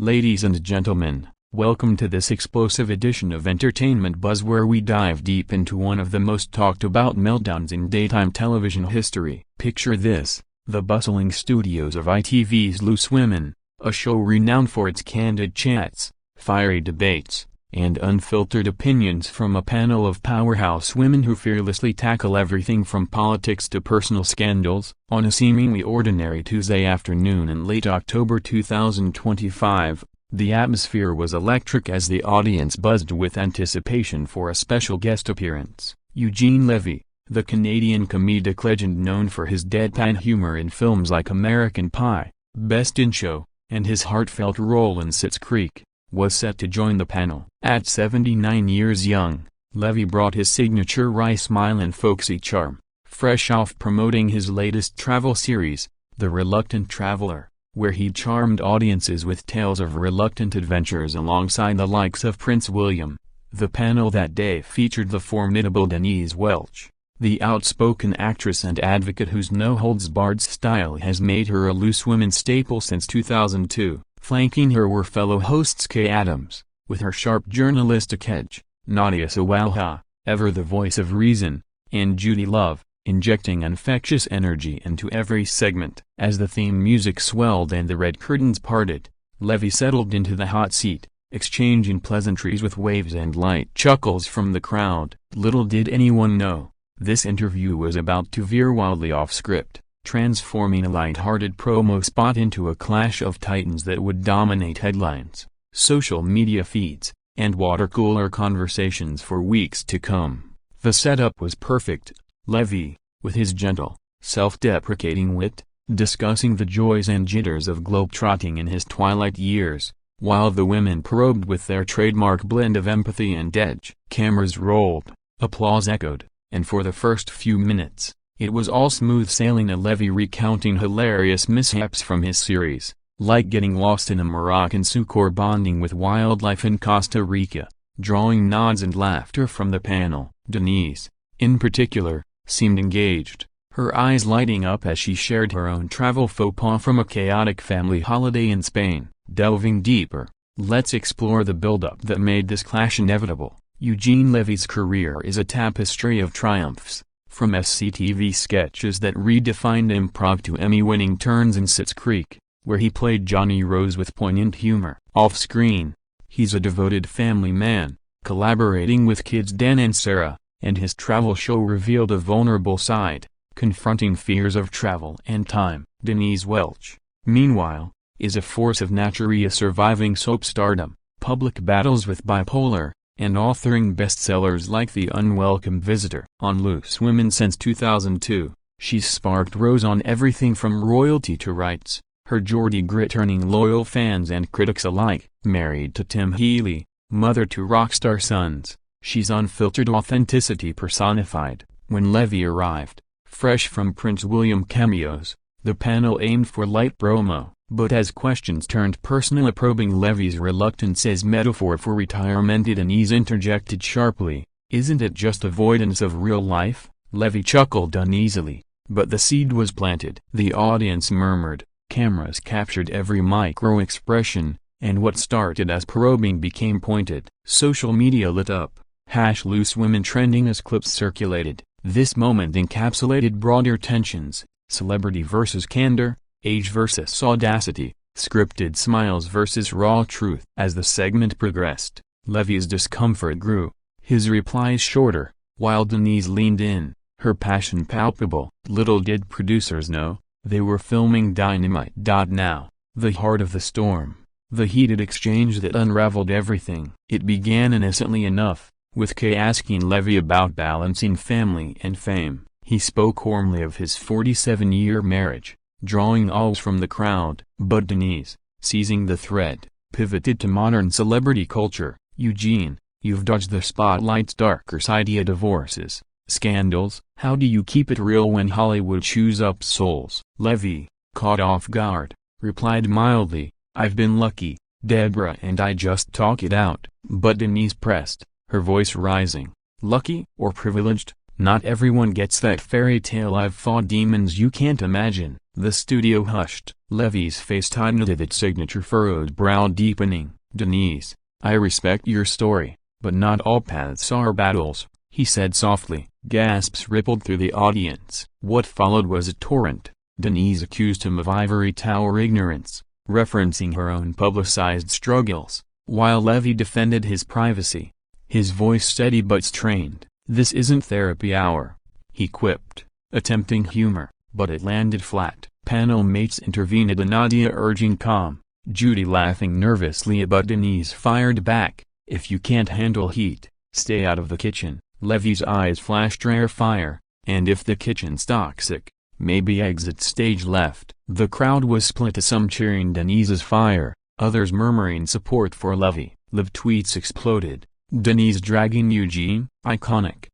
Ladies and gentlemen, welcome to this explosive edition of Entertainment Buzz, where we dive deep into one of the most talked about meltdowns in daytime television history. Picture this: the bustling studios of ITV's Loose Women, a show renowned for its candid chats, fiery debates, and unfiltered opinions from a panel of powerhouse women who fearlessly tackle everything from politics to personal scandals. On a seemingly ordinary Tuesday afternoon in late October 2025, the atmosphere was electric as the audience buzzed with anticipation for a special guest appearance. Eugene Levy, the Canadian comedic legend known for his deadpan humor in films like American Pie, Best in Show, and his heartfelt role in Schitt's Creek, was set to join the panel. At 79 years young, Levy brought his signature wry smile and folksy charm, fresh off promoting his latest travel series, The Reluctant Traveler, where he charmed audiences with tales of reluctant adventures alongside the likes of Prince William. The panel that day featured the formidable Denise Welch, the outspoken actress and advocate whose no-holds-barred style has made her a Loose Women staple since 2002. Flanking her were fellow hosts Kay Adams, with her sharp journalistic edge, Nadia Sawalha, ever the voice of reason, and Judy Love, injecting infectious energy into every segment. As the theme music swelled and the red curtains parted, Levy settled into the hot seat, exchanging pleasantries with waves and light chuckles from the crowd. Little did anyone know, this interview was about to veer wildly off script, transforming a light-hearted promo spot into a clash of titans that would dominate headlines, social media feeds, and water-cooler conversations for weeks to come. The setup was perfect: Levy, with his gentle, self-deprecating wit, discussing the joys and jitters of globetrotting in his twilight years, while the women probed with their trademark blend of empathy and edge. Cameras rolled, applause echoed, and for the first few minutes, it was all smooth sailing, a Levy recounting hilarious mishaps from his series, like getting lost in a Moroccan souk or bonding with wildlife in Costa Rica, drawing nods and laughter from the panel. Denise, in particular, seemed engaged, her eyes lighting up as she shared her own travel faux pas from a chaotic family holiday in Spain. Delving deeper, let's explore the build-up that made this clash inevitable. Eugene Levy's career is a tapestry of triumphs, from SCTV sketches that redefined improv to Emmy-winning turns in Schitt's Creek, where he played Johnny Rose with poignant humor. Off-screen, he's a devoted family man, collaborating with kids Dan and Sarah, and his travel show revealed a vulnerable side, confronting fears of travel and time. Denise Welch, meanwhile, is a force of nature, surviving soap stardom, public battles with bipolar, and authoring bestsellers like The Unwelcome Visitor. On Loose Women since 2002, she's sparked rows on everything from royalty to rights, her Geordie grit earning loyal fans and critics alike. Married to Tim Healy, mother to rockstar sons, she's unfiltered authenticity personified. When Levy arrived, fresh from Prince William cameos, the panel aimed for light promo, but as questions turned personal, probing Levy's reluctance as metaphor for retirement, Denise interjected sharply, "Isn't it just avoidance of real life?" Levy chuckled uneasily, but the seed was planted. The audience murmured, cameras captured every micro-expression, and what started as probing became pointed. Social media lit up, #LooseWomen trending as clips circulated. This moment encapsulated broader tensions: celebrity versus candor, age versus audacity, scripted smiles versus raw truth. As the segment progressed, Levy's discomfort grew, his replies shorter, while Denise leaned in, her passion palpable. Little did producers know, they were filming dynamite. Now, the heart of the storm, the heated exchange that unraveled everything. It began innocently enough, with Kay asking Levy about balancing family and fame. He spoke warmly of his 47-year marriage, drawing ahs from the crowd. But Denise, seizing the thread, pivoted to modern celebrity culture. "Eugene, you've dodged the spotlight's darker side. Divorces, scandals. How do you keep it real when Hollywood chews up souls?" Levy, caught off guard, replied mildly, "I've been lucky, Deborah and I just talk it out." But Denise pressed, her voice rising, "Lucky or privileged? Not everyone gets that fairy tale "I've fought demons you can't imagine." The studio hushed. Levy's face tightened, its signature furrowed brow deepening. "Denise, I respect your story, but not all paths are battles," he said softly. Gasps rippled through the audience. What followed was a torrent. Denise accused him of ivory tower ignorance, referencing her own publicized struggles, while Levy defended his privacy, his voice steady but strained. "This isn't therapy hour," he quipped, attempting humor, but it landed flat. Panel mates intervened, Nadia urging calm, Judy laughing nervously, but Denise fired back, "If you can't handle heat, stay out of the kitchen." Levy's eyes flashed rare fire, "And if the kitchen's toxic, maybe exit stage left." The crowd was split, some cheering Denise's fire, others murmuring support for Levy. Live tweets exploded. "Denise dragging Eugene, iconic,"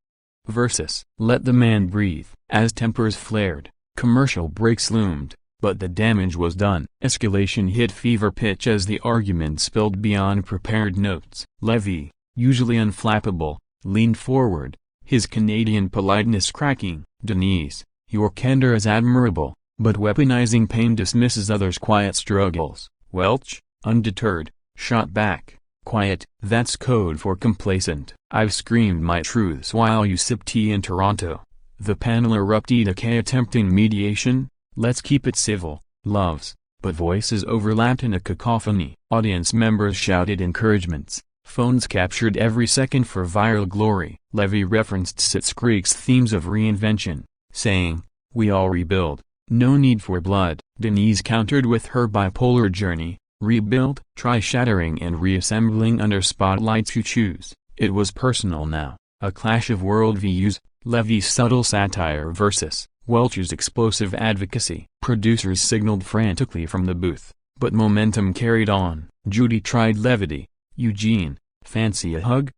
versus "Let the man breathe." As tempers flared, commercial breaks loomed, but the damage was done. Escalation hit fever pitch as the argument spilled beyond prepared notes. Levy, usually unflappable, leaned forward, his Canadian politeness cracking. "Denise, your candor is admirable, but weaponizing pain dismisses others' quiet struggles." Welch, undeterred, shot back, "Quiet, that's code for complacent. I've screamed my truths while you sip tea in Toronto." The panel erupted, attempting mediation. "Let's keep it civil, loves," but voices overlapped in a cacophony. Audience members shouted encouragements. Phones captured every second for viral glory. Levy referenced Schitt's Creek's themes of reinvention, saying, "We all rebuild, no need for blood." Denise countered with her bipolar journey, "Rebuild? Try shattering and reassembling under spotlights you choose." It was personal now, a clash of worldviews, Levy's subtle satire versus Welch's explosive advocacy. Producers signaled frantically from the booth, but momentum carried on. Judy tried levity. "Eugene, fancy a hug?"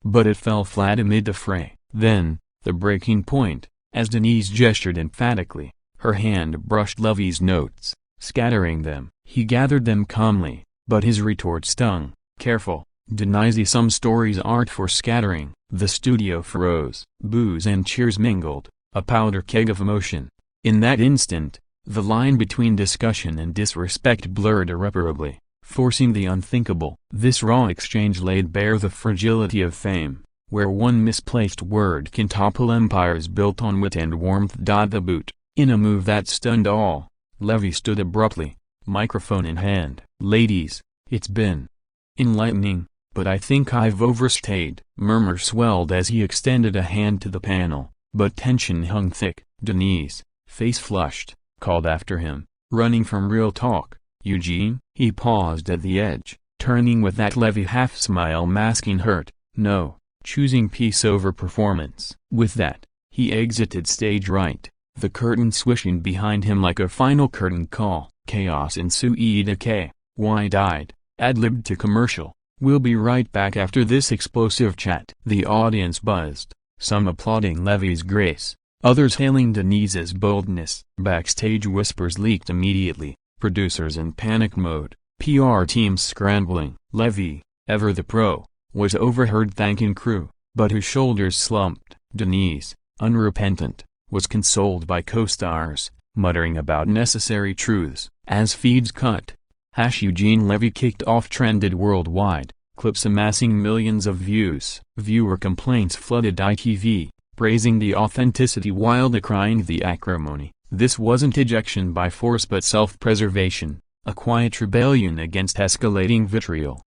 But it fell flat amid the fray. Then, the breaking point, as Denise gestured emphatically, her hand brushed Levy's notes, scattering them. He gathered them calmly, but his retort stung. "Careful, Denise, some stories aren't for scattering." The studio froze. Boos and cheers mingled, a powder keg of emotion. In that instant, the line between discussion and disrespect blurred irreparably, forcing the unthinkable. This raw exchange laid bare the fragility of fame, where one misplaced word can topple empires built on wit and warmth. The boot, in a move that stunned all, Levy stood abruptly, microphone in hand. "Ladies, it's been enlightening, but I think I've overstayed." Murmurs swelled as he extended a hand to the panel, but tension hung thick. Denise, face flushed, called after him, running from real talk, "Eugene?" He paused at the edge, turning with that Levy half-smile masking hurt. "No, choosing peace over performance." With that, he exited stage right, the curtain swishing behind him like a final curtain call. Chaos ensued. Wide-eyed, ad-libbed to commercial. We'll be right back after this explosive chat. The audience buzzed, some applauding Levy's grace, others hailing Denise's boldness. Backstage whispers leaked immediately, producers in panic mode, PR teams scrambling. Levy, ever the pro, was overheard thanking crew, but his shoulders slumped. Denise, unrepentant, was consoled by co-stars, muttering about necessary truths. As feeds cut, Eugene Levy kicked off trended worldwide, clips amassing millions of views. Viewer complaints flooded ITV, praising the authenticity while decrying the acrimony. This wasn't ejection by force but self-preservation, a quiet rebellion against escalating vitriol.